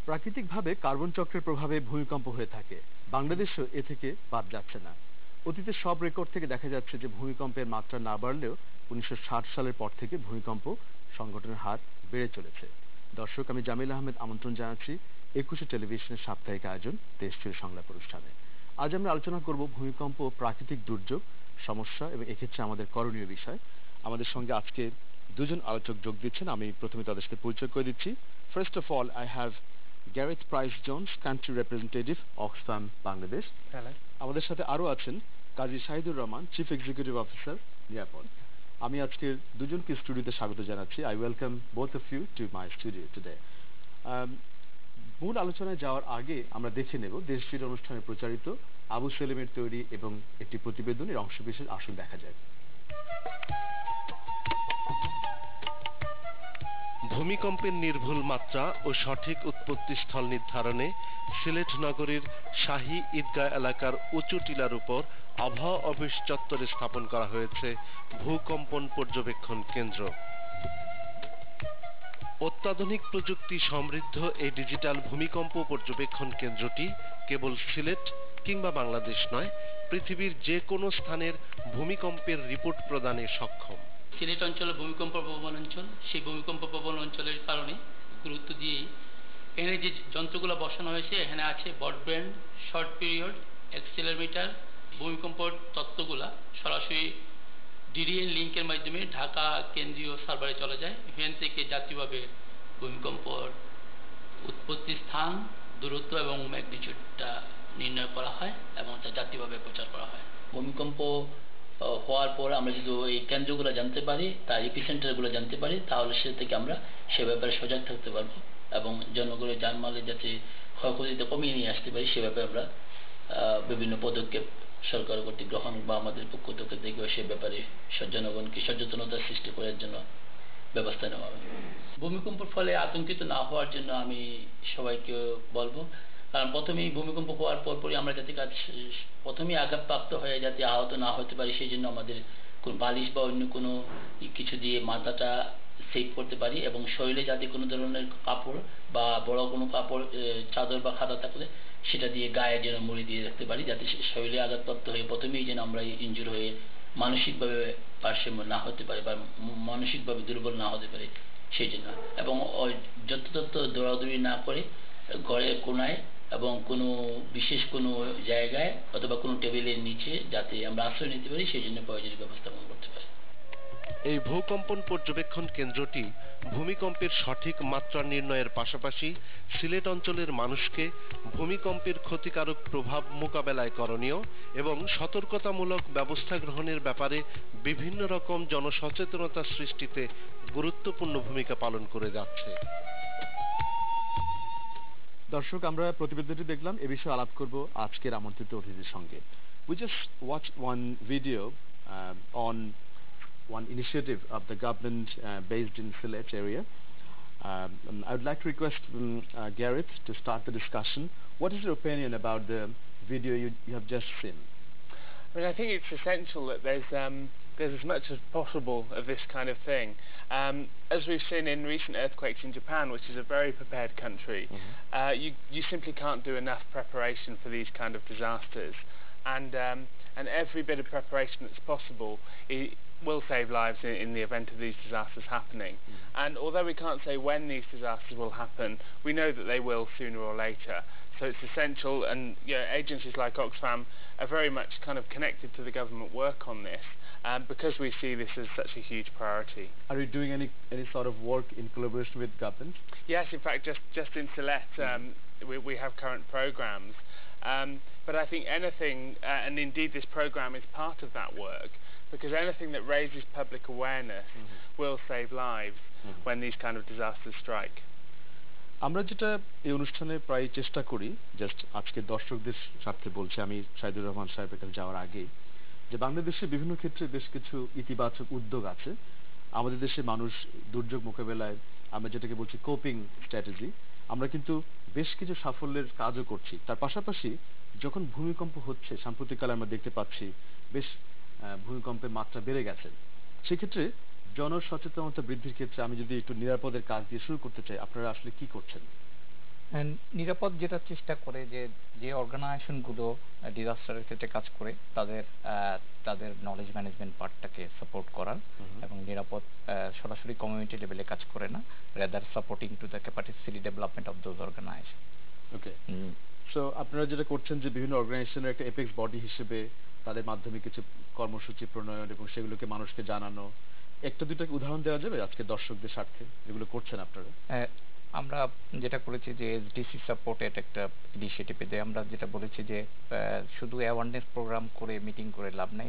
প্রাকৃতিকভাবে কার্বন চক্রের প্রভাবে ভূমিকম্প হয়ে থাকে। বাংলাদেশও এ থেকে বাদ যাচ্ছে না। অতীতের সব রেকর্ড থেকে দেখা যাচ্ছে যে ভূমিকম্পের মাত্রা না বাড়লেও 1960 সালের পর থেকে ভূমিকম্প সংঘটনের হার বেড়ে চলেছে। দর্শক, আমি জামিল আহমেদ আমন্ত্রণ জানাচ্ছি 21 টেলিভিশনের সাপ্তাহিক আয়োজন দেশজুড়ে সংলাপ অনুষ্ঠানে। আজ আমরা আলোচনা করব ভূমিকম্প ও প্রাকৃতিক দুর্যোগ, সমস্যা এবং এক্ষেত্রে আমাদের করণীয় বিষয়। আমাদের সঙ্গে আজকে দুজন আলোচক যোগ দিচ্ছেন। আমি প্রথমে তাদের সাথে পরিচয় করে দিচ্ছি। First of all, I have Gareth Price Jones, country representative, Oxfam, Bangladesh. Hello. আমাদের সাথে আরও আছেন Kazi Shahidur Rahman, chief executive officer, Nirapad. আমি আজকে দুজনকে স্টুডিওতে স্বাগত জানাচ্ছি। I welcome both of you to my studio today. মূল আলোচনায় যাওয়ার আগে আমরা দেখে নেব দেশজুড়ে অনুষ্ঠানে প্রচারিত আবু সেলিমের তৈরি এবং একটি প্রতিবেদনের অংশবিশেষ। আসুন দেখা যায়। ভূমিকম্পের নির্ভুল মাত্রা ও সঠিক উৎপত্তি স্থল নির্ধারণে সিলেট নগরীর শাহী ঈদগাহ এলাকার উঁচু টিলার উপর আবহাওয়া অফিস চত্বরে স্থাপন করা হয়েছে ভূকম্পন পর্যবেক্ষণ কেন্দ্র। অত্যাধুনিক প্রযুক্তি সমৃদ্ধ এই ডিজিটাল ভূমিকম্প পর্যবেক্ষণ কেন্দ্রটি কেবল সিলেট কিংবা বাংলাদেশ নয়, পৃথিবীর যে কোনো স্থানের ভূমিকম্পের রিপোর্ট প্রদানে সক্ষম। সিলেট অঞ্চল ভূমিকম্প প্রবণ অঞ্চল, সেই ভূমিকম্প প্রবণ অঞ্চলের কারণে গুরুত্ব দিয়ে এখানে যে যন্ত্রগুলো বসানো হয়েছে, এখানে আছে ব্রডব্যান্ড, শর্ট পিরিয়ড, অ্যাক্সেলেরোমিটার। ভূমিকম্পর তথ্যগুলা সরাসরি ডিডিএন লিঙ্কের মাধ্যমে ঢাকা কেন্দ্রীয় সার্ভারে চলে যায়। এখান থেকে জাতীয়ভাবে ভূমিকম্পর উৎপত্তি স্থান, দূরত্ব এবং ম্যাগনিটিউডটা নির্ণয় করা হয় এবং তা জাতীয়ভাবে প্রচার করা হয়। ভূমিকম্প হওয়ার পর আমরা যদি এই কেন্দ্রগুলো জানতে পারি, তার এপিসেন্টারগুলো জানতে পারি, তাহলে সে থেকে আমরা সে ব্যাপারে সজাগ থাকতে পারবো এবং জনগণের জানমালের যাতে ক্ষয়ক্ষতিতে কমিয়ে নিয়ে আসতে পারি সে ব্যাপারে আমরা বিভিন্ন পদক্ষেপ সরকার কর্তৃক গ্রহণ বা আমাদের পক্ষ থেকে দেখবে সে ব্যাপারে জনগণকে সচেতনতা সৃষ্টি করার জন্য ব্যবস্থা নেওয়া হবে। ভূমিকম্পের ফলে আতঙ্কিত না হওয়ার জন্য আমি সবাইকে বলবো, কারণ প্রথমেই ভূমিকম্প হওয়ার পরপরই আমরা যাতে প্রথমেই আঘাতপ্রাপ্ত হয়ে যাতে আহত না হতে পারি সেই জন্য আমাদের কোনো বালিশ বা অন্য কোনো কিছু দিয়ে মাথাটা সেভ করতে পারি এবং শরীরে যাতে কোনো ধরনের কাপড় বা বড় কোনো কাপড়, চাদর বা খাতা থাকলে সেটা দিয়ে গায়ে যেন মুড়ি দিয়ে রাখতে পারি, যাতে শরীরে আঘাতপ্রাপ্ত হয়ে প্রথমেই যেন আমরা ইনজুর হয়ে মানসিকভাবে ভারসাম্য না হতে পারি বা মানসিকভাবে দুর্বল না হতে পারি সেই জন্য। এবং যত্রতত্র দৌড়াদৌড়ি না করে ঘরের কোনায় এবং কোনো বিশেষ কোনো জায়গায় অথবা কোনো টেবিলের নিচে যাতে আমরা আশ্রয় নিতে পারি সেই জন্য প্রয়োজনীয় ব্যবস্থা করতে পারি। এই ভূকম্পন পর্যবেক্ষণ কেন্দ্রটি ভূমিকম্পের সঠিক মাত্রা নির্ণয়ের পাশাপাশি সিলেট অঞ্চলের মানুষকে ভূমিকম্পের ক্ষতিকারক প্রভাব মোকাবেলায় করণীয় এবং সতর্কতামূলক ব্যবস্থা গ্রহণের ব্যাপারে বিভিন্ন রকম জনসচেতনতা সৃষ্টিতে গুরুত্বপূর্ণ ভূমিকা পালন করে যাচ্ছে। দর্শক, আমরা প্রতিবেদনটি দেখলাম। এ বিষয়ে আলাপ করব আজকের আমন্ত্রিত অতিথির সঙ্গে। We just watched one video on one initiative of the government based in Sylhet area. I would like to request Gareth to start the discussion. What is your opinion about the video you have just seen? I mean, I think it's essential that there's as much as possible of this kind of thing. As we've seen in recent earthquakes in Japan, which is a very prepared country, you simply can't do enough preparation for these kind of disasters. And every bit of preparation that's possible will save lives in the event of these disasters happening. And although we can't say when these disasters will happen, we know that they will sooner or later. So it's essential, and agencies like Oxfam are very much kind of connected to the government work on this, because we see this as such a huge priority. Are you doing any sort of work in collaboration with government? Yes, in fact, just in Sylhet, we have current programs. But I think anything, and indeed this program is part of that work, because anything that raises public awareness will save lives when these kind of disasters strike. আমরা যেটা এই অনুষ্ঠানে প্রায় চেষ্টা করি, just আজকে দর্শকদের স্বার্থে বলছি, আমি শাহিদুর রহমান সাহেবের কাছে যাওয়ার আগে, যে বাংলাদেশে বিভিন্ন ক্ষেত্রে বেশ কিছু ইতিবাচক উদ্যোগ আছে। আমাদের দেশে মানুষ দুর্যোগ মোকাবেলায় আমরা যেটাকে বলছি কোপিং স্ট্র্যাটেজি, আমরা কিন্তু বেশ কিছু সাফল্যের কাজও করছি। তার পাশাপাশি যখন ভূমিকম্প হচ্ছে, সাম্প্রতিককালে আমরা দেখতে পাচ্ছি বেশ ভূমিকম্পের মাত্রা বেড়ে গেছে। সেক্ষেত্রে জনসচেতনতা বৃদ্ধির ক্ষেত্রে আমি যদি একটু নিরাপদের কাজ দিয়ে শুরু করতে চাই, আপনারা আসলে কি করছেন? নিরাপদ যেটা চেষ্টা করে যে অর্গানাইজেশনগুলো ডিজাস্টারের ক্ষেত্রে কাজ করে তাদের নলেজ ম্যানেজমেন্ট পার্টটাকে সাপোর্ট করার এবং নিরাপদ সরাসরি কমিউনিটি লেভেলে কাজ করে না, rather supporting to the capacity development of those organisation. Okay, so আপনারা যেটা করছেন যে বিভিন্ন অর্গানাইজেশনের একটা এপেক্স বডি হিসেবে তাদের মাধ্যমে কিছু কর্মসূচি প্রণয়ন এবং সেগুলোকে মানুষকে জানানো, একটা দুটো উদাহরণ দেওয়া যাবে আজকে দর্শকদের স্বার্থে যেগুলো করছেন আপনারা? আমরা যেটা করেছি যে এসডিসি সাপোর্টেড একটা ইনিশিয়েটিভে আমরা যেটা বলেছি যে শুধু অ্যাওয়ারনেস প্রোগ্রাম করে মিটিং করে লাভ নাই,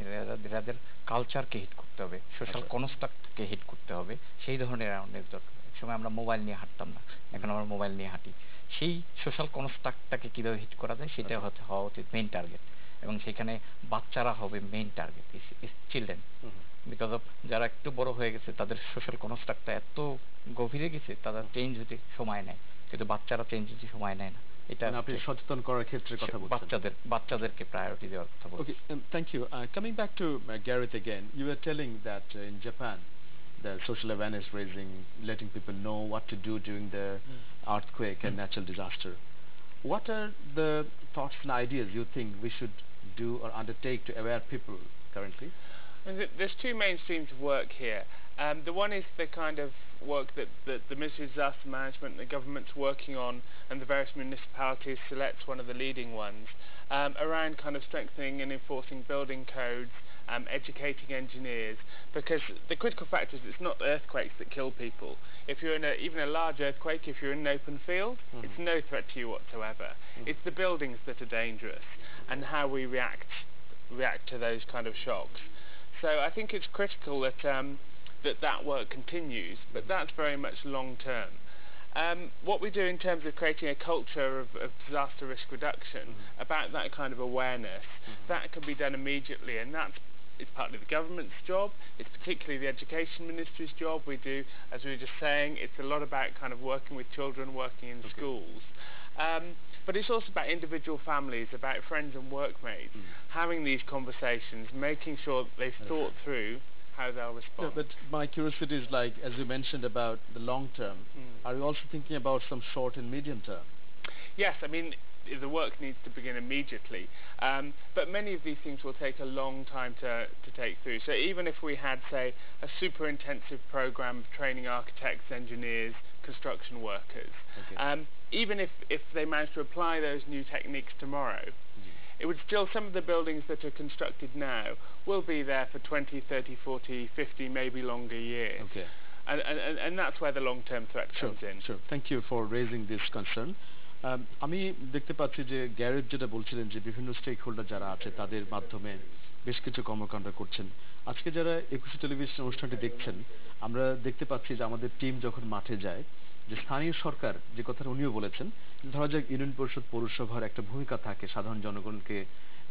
এদের কালচারকে হিট করতে হবে, সোশ্যাল কনস্ট্রাক্টকে হিট করতে হবে, সেই ধরনের অ্যাওয়ারনেস দরকার। এক সময় আমরা মোবাইল নিয়ে হাঁটতাম না, এখন আমরা মোবাইল নিয়ে হাঁটি। সেই সোশ্যাল কনস্ট্রাক্টটাকে কিভাবে হিট করা যায় সেটা হওয়া উচিত মেইন টার্গেট, এবং সেখানে বাচ্চারা হবে main target, children. Because of যারা একটু বড় হয়ে গেছে তাদের সোশ্যাল কনস্ট্রাক্টটা এত গভীরে গেছে, তারা চেঞ্জ হতে সময় নেয়, কিন্তু বাচ্চারা চেঞ্জ হতে সময় নেয় না। এটা আপনি সচেতন করার ক্ষেত্রে কথা বলছেন, বাচ্চাদেরকে প্রায়োরিটি দেওয়ার কথা বলছেন। Okay, thank you. Coming back to Gareth again, you were telling that in Japan, the social awareness raising, letting people know what to do during the earthquake and natural disaster. What are the thoughts and ideas you think we should do or undertake to aware people currently? And there's two main streams of work here. The one is the kind of work that the Ministry of Disaster Management and the government's working on, and the various municipalities selects one of the leading ones, around kind of strengthening and enforcing building codes, educating engineers, because the critical factor is it's not earthquakes that kill people. If you're in even a large earthquake, if you're in an open field, it's no threat to you whatsoever. It's the buildings that are dangerous and how we react to those kind of shocks. So I think it's critical that that work continues, but that's very much long term. What we do in terms of creating a culture of disaster risk reduction, about that kind of awareness, that can be done immediately, and it's partly the government's job, it's particularly the Education Ministry's job. We do, as we were just saying, it's a lot about kind of working with children, working in schools. But it's also about individual families, about friends and workmates, having these conversations, making sure that they've thought through how they'll respond. Yeah, but my curiosity is, like, as you mentioned about the long term, are you also thinking about some short and medium term? Yes, I mean, the work needs to begin immediately, but many of these things will take a long time to take through. So even if we had, say, a super intensive program of training architects, engineers, construction workers, even if they manage to apply those new techniques tomorrow, it would still, some of the buildings that are constructed now will be there for 20, 30, 40, 50, maybe longer years. Okay. And that's where the long-term threat comes in. Sure. Thank you for raising this concern. আমি দেখতে পাচ্ছি যে Gareth যেটা বলছিলেন যে বিভিন্ন stake holder যারা আছে তাদের মাধ্যমে বেশ কিছু কর্মকাণ্ড করছেন। আজকে যারা একুশে টেলিভিশন অনুষ্ঠানটি দেখছেন, আমরা দেখতে পাচ্ছি যে আমাদের টিম যখন মাঠে যায়, যে স্থানীয় সরকার যে কথাটা উনিও বলেছেন, ধরা যাক ইউনিয়ন পরিষদ পৌরসভার একটা ভূমিকা থাকে সাধারণ জনগণকে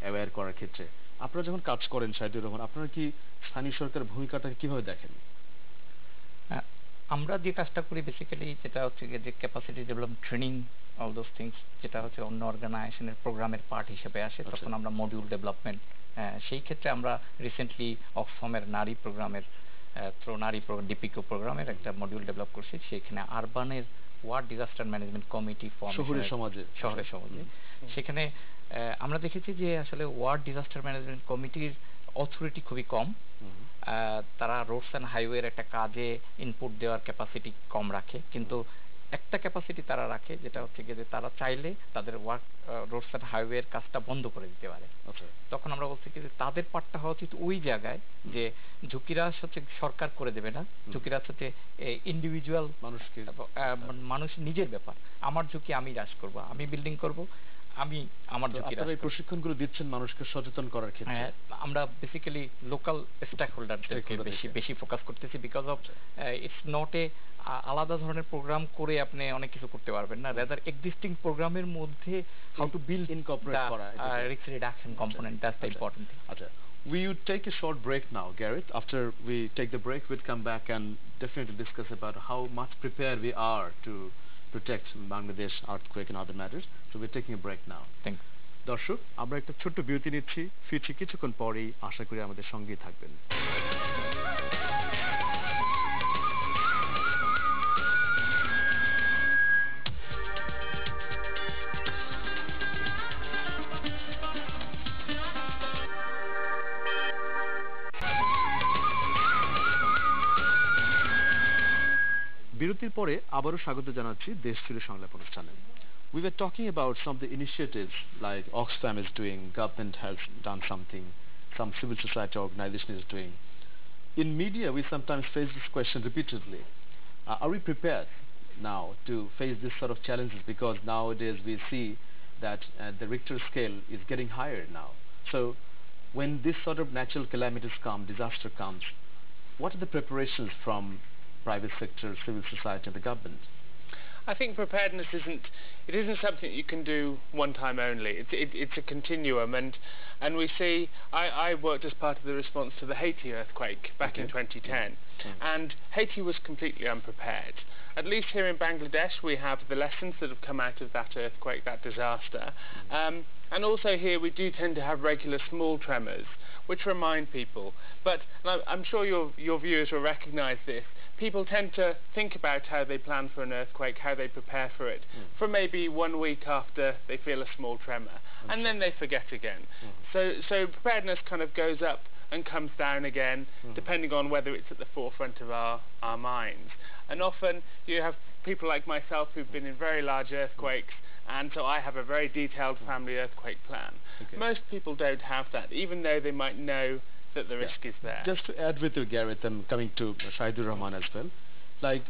অ্যাওয়্যার করার ক্ষেত্রে। আপনারা যখন কাজ করেন শাহিদুর রহমান, আপনারা কি স্থানীয় সরকারের ভূমিকাটাকে কিভাবে দেখেন? আমরা যে কাজটা করি বেসিক্যালি যেটা হচ্ছে যে capacity development training, all those things, যেটা হচ্ছে অন্য অর্গানাইজেশনের প্রোগ্রামের পার্ট হিসেবে আসে, তখন আমরা মডিউল ডেভেলপমেন্ট, সেই ক্ষেত্রে আমরা রিসেন্টলি অক্সফামের নারী প্রোগ্রামের নারী ডিপিকো প্রোগ্রামের একটা মডিউল ডেভেলপ করছি। সেখানে আরবানের ward disaster management committee form, শহরে সমাজে, সেখানে আমরা দেখেছি যে আসলে ওয়ার্ড ডিজাস্টার ম্যানেজমেন্ট কমিটির অথরিটি খুবই কম, তারা রোডস অ্যান্ড হাইওয়ের একটা কাজে ইনপুট দেওয়ার ক্যাপাসিটি কম রাখে, কিন্তু একটা ক্যাপাসিটি তারা রাখে যেটা হচ্ছে যে তারা চাইলে তাদের রোডস অ্যান্ড হাইওয়ের কাজটা বন্ধ করে দিতে পারে। তখন আমরা বলছি কি যে তাদের পার্টটা হওয়া উচিত ওই জায়গায় যে ঝুঁকিরা হচ্ছে সরকার করে দেবে না, ঝুঁকিরা হচ্ছে ইন্ডিভিজুয়াল মানুষ নিজের ব্যাপার, আমার ঝুঁকি আমি হ্রাস করবো, আমি বিল্ডিং করব, আমি আমার ঝুঁকি। আপনারা এই প্রশিক্ষণগুলো দিচ্ছেন মানুষকে সচেতন করার ক্ষেত্রে? আমরা বেসিক্যালি লোকাল স্টেক হোল্ডারদেরকে বেশি ফোকাস করতেছি, because of its not a আলাদা ধরনের প্রোগ্রাম করে আপনি অনেক কিছু করতে পারবেন না, রাদার এক্সিস্টিং প্রোগ্রামের মধ্যে হাউ টু বিল্ড ইনকর্পোরেট করা risk reduction component, that's the important thing. আচ্ছা, we would take a short break now, Gareth. After we take the break, we'll come back and definitely discuss about how much prepared we are to protect Bangladesh earthquake and other matters. So we're taking a break now. Thank you. দর্শক, আমরা একটা ছোট্ট বিরতি নিচ্ছি, ফিরছি কিছুক্ষণ পরেই, আশা করি আমাদের সঙ্গেই থাকবেন। বিরতির পরে আবারও স্বাগত জানাচ্ছি দেশ জুড়ে সংলাপ অনুষ্ঠানে। We were talking about some of the initiatives like Oxfam is doing, government has done something, some civil society organization is doing. In media, we sometimes face this question repeatedly. Are we prepared now to face this sort of challenges? Because nowadays we see that the Richter scale is getting higher now. So when this sort of natural calamities come, disaster comes, what are the preparations from private sector, civil society and the government? I think preparedness isn't something you can do one time only. It's a continuum, and we see. I worked as part of the response to the Haiti earthquake back in 2010, and Haiti was completely unprepared. At least here in Bangladesh, we have the lessons that have come out of that earthquake, that disaster, and also here we do tend to have regular small tremors, which remind people. But I'm sure your viewers will recognise this. People tend to think about how they plan for an earthquake, how they prepare for it, for maybe 1 week after they feel a small tremor, and then they forget again. So preparedness kind of goes up and comes down again, depending on whether it's at the forefront of our minds. And often you have people like myself who've been in very large earthquakes, and so I have a very detailed family earthquake plan. Most people don't have that, even though they might know that the risk is there. Just to add with you, Gareth, I'm coming to Shahidur Rahman as well. Like,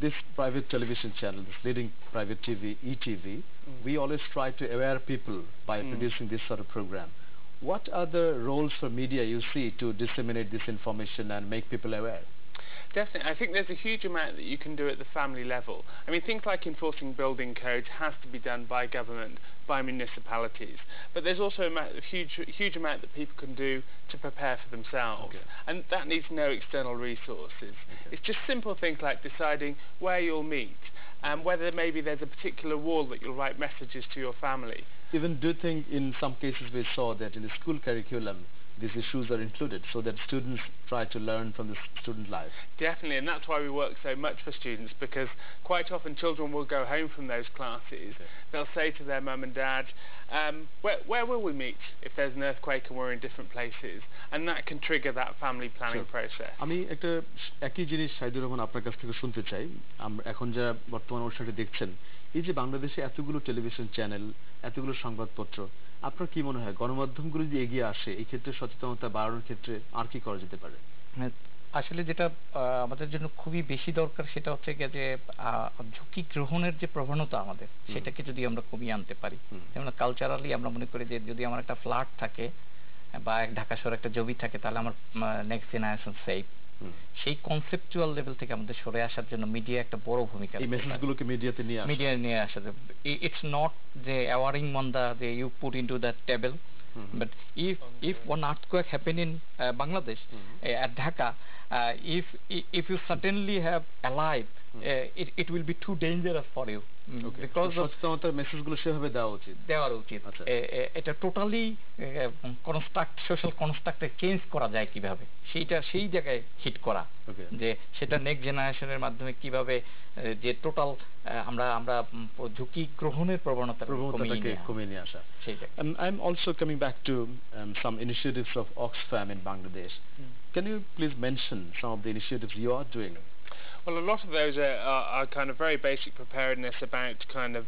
this private television channel, this leading private TV, ETV, we always try to aware people by producing this sort of program. What are the roles for media you see to disseminate this information and make people aware? Definitely. I think there's a huge amount that you can do at the family level. I mean, things like enforcing building codes has to be done by government, by municipalities. But there's also a huge amount that people can do to prepare for themselves. And that needs no external resources. It's just simple things like deciding where you'll meet, and whether maybe there's a particular wall that you'll write messages to your family. Even do you think in some cases we saw that in the school curriculum these issues are included so that students try to learn from the student life? Definitely, and that's why we work so much for students, because quite often children will go home from those classes. They'll say to their mum and dad, where will we meet if there's an earthquake and we're in different places? And that can trigger that family planning process. আমি একটা একই জিনিস শাহিদুর রহমান আপনার কাছ থেকে শুনতে চাই। এখন যারা বর্তমান অনুষ্ঠানটি দেখছেন, এই যে বাংলাদেশে এতগুলো টেলিভিশন চ্যানেল, এতগুলো সংবাদপত্র, আপনার কি মনে হয় গণমাধ্যমগুলো যদি এগিয়ে আসে এই ক্ষেত্রে সচেতনতা বাড়ানোর ক্ষেত্রে আর কি করা যেতে পারে? আসলে যেটা আমাদের জন্য খুবই বেশি দরকার সেটা হচ্ছে গিয়ে যে ঝুঁকি গ্রহণের যে প্রবণতা আমাদের, সেটাকে যদি আমরা কমিয়ে আনতে পারি। যেমন কালচারালি আমরা মনে করি যে যদি আমার একটা ফ্ল্যাট থাকে বা ঢাকা শহরে একটা জমি থাকে তাহলে আমার নেক্সট জেনারেশন সেফ। সেই কনসেপচুয়াল লেভেল থেকে আমাদের সরে আসার জন্য মিডিয়া একটা বড় ভূমিকা, এই মেসেজগুলোকে মিডিয়াতে নিয়ে আসা। ইটস নট যে অ্যাওয়ারিং অন দ্য যে you put into the table, but if one earthquake happen in Bangladesh, at Dhaka, if you suddenly have alive, it will be too dangerous for you. Because সচেতনতার মেসেজগুলো সেভাবে দেওয়া উচিত। এটা totally social কনস্ট্রাক্টে change করা যায় কিভাবে, সেই জায়গায় হিট করা, যে সেটা নেক্সট জেনারেশনের মাধ্যমে কিভাবে যে টোটাল আমরা ঝুঁকি গ্রহণের প্রবণতাটাকে কমিয়ে নিয়ে আসা। I'm also coming back to some initiatives of Oxfam in Bangladesh. Can you please mention some of the initiatives you are doing? Well, a lot of those are kind of very basic preparedness about kind of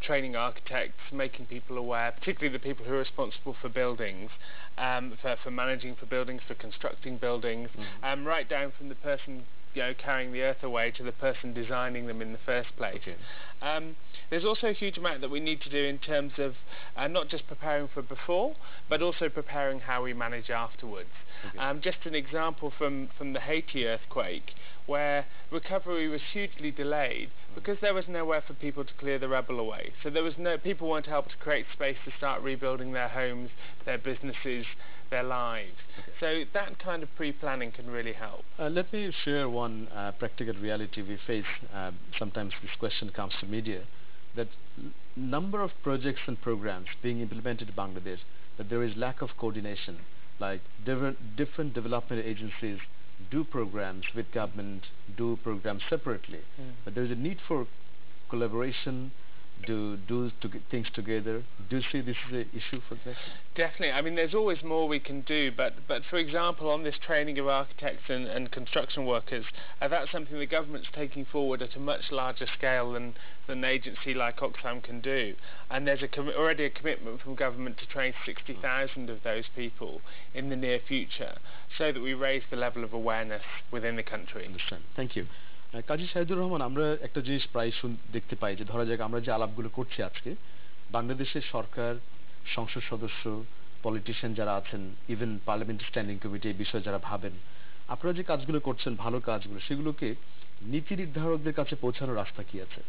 training architects, making people aware, particularly the people who are responsible for buildings, for managing for buildings, for constructing buildings, right down from the person carrying the earth away to the person designing them in the first place. There's also a huge amount that we need to do in terms of not just preparing for before, but also preparing how we manage afterwards. Just an example from the Haiti earthquake, where recovery was hugely delayed because there was nowhere for people to clear the rubble away. So people weren't able to create space to start rebuilding their homes, their businesses, their lives. So that kind of pre-planning can really help. Let me share one practical reality we face. Sometimes this question comes to media, that number of projects and programs being implemented in Bangladesh, that there is lack of coordination. Like different development agencies do programs with government, do programs separately, but there is a need for collaboration things together. Do you see this is an issue for the nation? Definitely. I mean, there's always more we can do, but for example, on this training of architects and construction workers, that's something the government's taking forward at a much larger scale than an agency like Oxfam can do. And there's already a commitment from government to train 60,000 of those people in the near future, so that we raise the level of awareness within the country. Understand. Thank you. কাজী শাহিদুর রহমান, আমরা একটা জিনিস প্রায় দেখতে পাই যে ধরা যাক আমরা যে আলাপগুলো করছি আজকে, বাংলাদেশের সরকার, সংসদ সদস্য, পলিটিশিয়ান যারা আছেন, ইভেন পার্লামেন্টারি স্ট্যান্ডিং কমিটি এই বিষয়ে যারা ভাবেন, আপনারা যে কাজগুলো করছেন, ভালো কাজগুলো, সেগুলোকে নীতি নির্ধারকদের কাছে পৌঁছানোর রাস্তা কি আছে?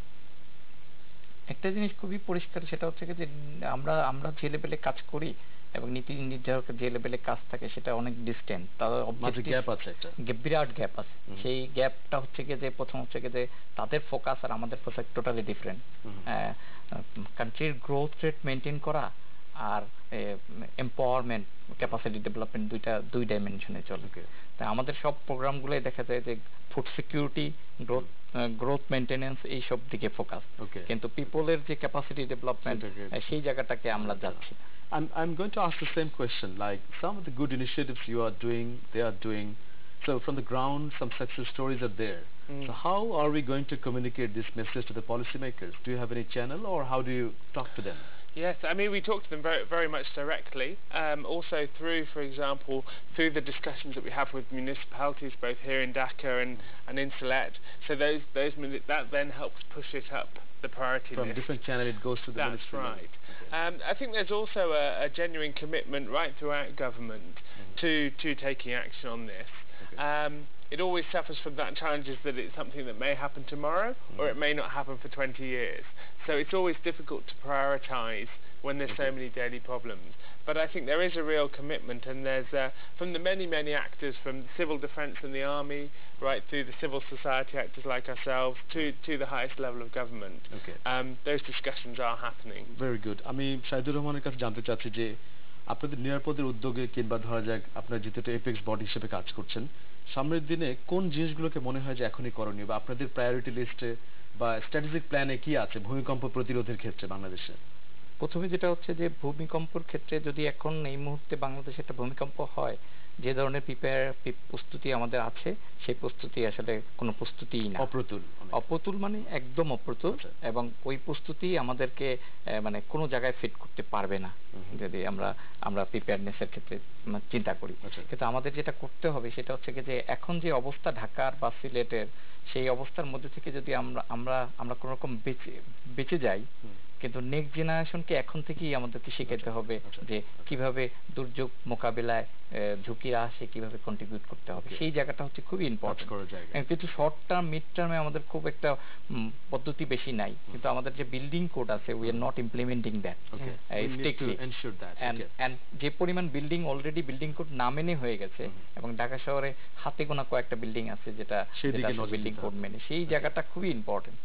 একটা জিনিস খুবই পরিষ্কার, সেটা হচ্ছে যে আমরা যে লেভেলে কাজ করি এবং নীতি নির্ধারকের যে লেভেলে কাজ থাকে সেটা অনেক ডিস্টেন্ট, তাদের গ্যাপ আছে, একটা বিরাট গ্যাপ আছে। সেই গ্যাপটা হচ্ছে কি যে প্রথম হচ্ছে কি যে তাদের ফোকাস আর আমাদের ফোকাস টোটালি ডিফারেন্ট। কান্ট্রির গ্রোথ রেট মেনটেন করা আর এম্পাওয়ারমেন্ট, ক্যাপাসিটি ডেভেলপমেন্ট দুই ডাইমেনশনে চলে। তাই আমাদের সব প্রোগ্রামগুলোই দেখা যায় যে ফুড সিকিউরিটি, গ্রোথ মেইনটেনেন্স এইসব দিকে ফোকাস, কিন্তু পিপলের যে ক্যাপাসিটি ডেভেলপমেন্ট সেই জায়গাটাকে আমরা যাচ্ছি। I'm going to ask the same question, like some of the good initiatives you are doing, they are doing, so from the ground some success stories are there. So how are we going to communicate this message to the policymakers? Do you have any channel, or how do you talk to them? Yes, I mean, we talk to them very, very much directly. Also through, for example, through the discussions that we have with municipalities, both here in Dhaka and in Sylhet. So that then helps push it up the priority From list. Different channel it goes to the ministry. That's right. I think there's also a genuine commitment right throughout government to taking action on this. It always suffers from that challenge is that it's something that may happen tomorrow or it may not happen for 20 years. So it's always difficult to prioritise when there's so many daily problems. But I think there is a real commitment, and there's from the many actors, from civil defence and the army, right through the civil society actors like ourselves, to the highest level of government. Those discussions are happening. Very good. আমি শাহিদুর রহমানের কাছে জানতে চাচ্ছি যে আপনাদের নিরাপদের উদ্যোগে কিংবা ধরা যাক আপনারা যেহেতু এপেক্স বডি হিসেবে কাজ করছেন, সামনের দিনে কোন জিনিসগুলোকে মনে হয় যে এখনই করণীয়, বা আপনাদের প্রায়োরিটি লিস্টে বা স্ট্র্যাটেজিক প্ল্যানে কি আছে ভূমিকম্প প্রতিরোধের ক্ষেত্রে বাংলাদেশে? প্রথমে যেটা হচ্ছে যে ভূমিকম্পের ক্ষেত্রে যদি এখন এই মুহূর্তে বাংলাদেশে একটা ভূমিকম্প হয়, যে ধরনের প্রস্তুতি আমাদের আছে সেই প্রস্তুতি আসলে কোনো প্রস্তুতিই না, অপ্রতুল মানে একদম অপ্রতুল, এবং ওই প্রস্তুতি আমাদেরকে মানে কোনো জায়গায় ফিট করতে পারবে না যদি আমরা প্রিপেয়ারনেসের ক্ষেত্রে চিন্তা করি। কিন্তু আমাদের যেটা করতে হবে সেটা হচ্ছে যে এখন যে অবস্থা ঢাকার বা সিলেটের, সেই অবস্থার মধ্যে থেকে যদি আমরা কোনো রকম বেঁচে যাই, কিন্তু নেক্সট জেনারেশনকে এখন থেকেই আমাদেরকে শিখাতে হবে যে কিভাবে দুর্যোগ মোকাবিলায় ঝুঁকিরা আসে কিভাবে কন্ট্রিবিউট করতে হবে। সেই জায়গাটা হচ্ছে খুবই ইম্পর্টেন্ট। কিন্তু শর্ট টার্ম মিড টার্মে আমাদের খুব একটা পদ্ধতি বেশি নাই, কিন্তু আমাদের যে বিল্ডিং কোড আছে we are not implementing that strictly, and যে পরিমাণ বিল্ডিং অলরেডি বিল্ডিং কোড না মেনে হয়ে গেছে, এবং ঢাকা শহরে হাতে গোনা কয়েকটা বিল্ডিং আছে যেটা বিল্ডিং কোড মেনে, সেই জায়গাটা খুবই ইম্পর্টেন্ট।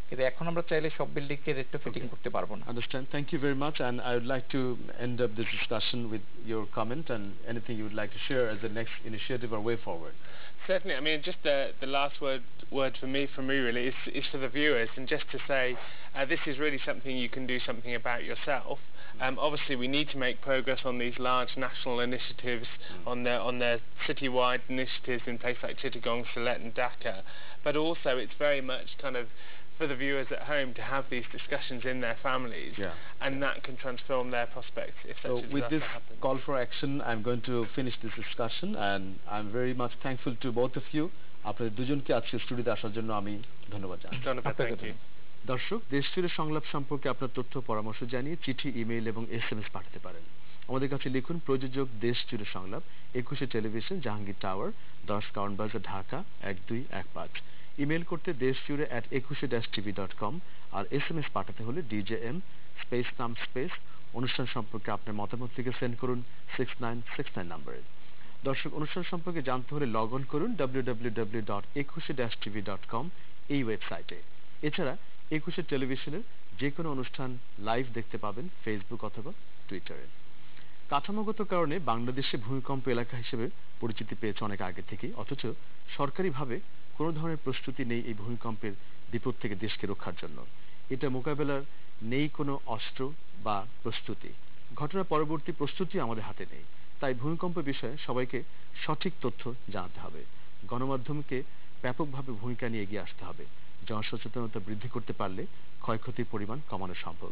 কিন্তু এখন আমরা চাইলে সব বিল্ডিং কে রেট্রোফিটিং করতে পারবো না। Understand. Thank you very much, and I would like to end up this discussion with your comment and anything you would like to share as the next initiative or way forward. Certainly. I mean, just the last word from me really is for the viewers, and just to say this is really something you can do something about yourself. Obviously, we need to make progress on these large national initiatives, on the citywide initiatives in places like Chittagong, Sylhet and Dhaka, but also it's very much kind of for the viewers at home to have these discussions in their families, and that can transform their prospects if such a disaster happens. So with this call for action, I'm going to finish this discussion, and I'm very much thankful to both of you. আপনাদের দুজনকে আজকে স্টুডিওতে আসার জন্য আমি ধন্যবাদ জানাই। দর্শক, দেশজুড়ে সংলাপ সম্পর্কে আপনার তথ্য পরামর্শ জানিয়ে চিঠি, ইমেইল এবং SMS পাঠাতে পারেন। আমাদের কাছে লিখুন প্রযোজক দেশজুড়ে সংলাপ, 21 টেলিভিশন, জাহাঙ্গীর টাওয়ার, 10 কারণ বাজার, ঢাকা 1215। ইমেল করতে দেশজুড়ে @21-tv.com, আর SMS পাঠাতে হলে DJM স্পেস নাম স্পেস অনুষ্ঠান সম্পর্কে আপনার মতামত লিখে সেন্ড করুন 6969 নম্বরে। দর্শক, অনুষ্ঠান সম্পর্কে জানতে হলে লগ অন করুন www.21-tv.com এই ওয়েবসাইটে। এছাড়া 21 টেলিভিশনের যে কোনো অনুষ্ঠান লাইভ দেখতে পাবেন ফেসবুক অথবা টুইটারে। কাঠামোগত কারণে বাংলাদেশে ভূমিকম্প এলাকা হিসেবে পরিচিতি পেয়েছে অনেক আগে থেকেই, অথচ সরকারিভাবে কোনো ধরনের প্রস্তুতি নেই এই ভূমিকম্পের বিপদ থেকে দেশকে রক্ষার জন্য। এটা মোকাবেলার নেই কোনো অস্ত্র বা প্রস্তুতি। ঘটনা পরবর্তী প্রস্তুতি আমাদের হাতে নেই। তাই ভূমিকম্প বিষয়ে সবাইকে সঠিক তথ্য জানাতে হবে। গণমাধ্যমকে ব্যাপকভাবে ভূমিকা নিয়ে এগিয়ে আসতে হবে। জনসচেতনতা বৃদ্ধি করতে পারলে ক্ষয়ক্ষতির পরিমাণ কমানো সম্ভব।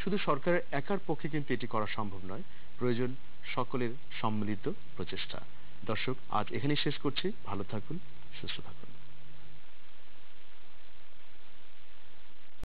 শুধু সরকারের একার পক্ষে কিন্তু এটি করা সম্ভব নয়, প্রয়োজন সকলের সম্মিলিত প্রচেষ্টা। দর্শক, আজ এখানেই শেষ করছি। ভালো থাকুন, সুস্থ থাকুন।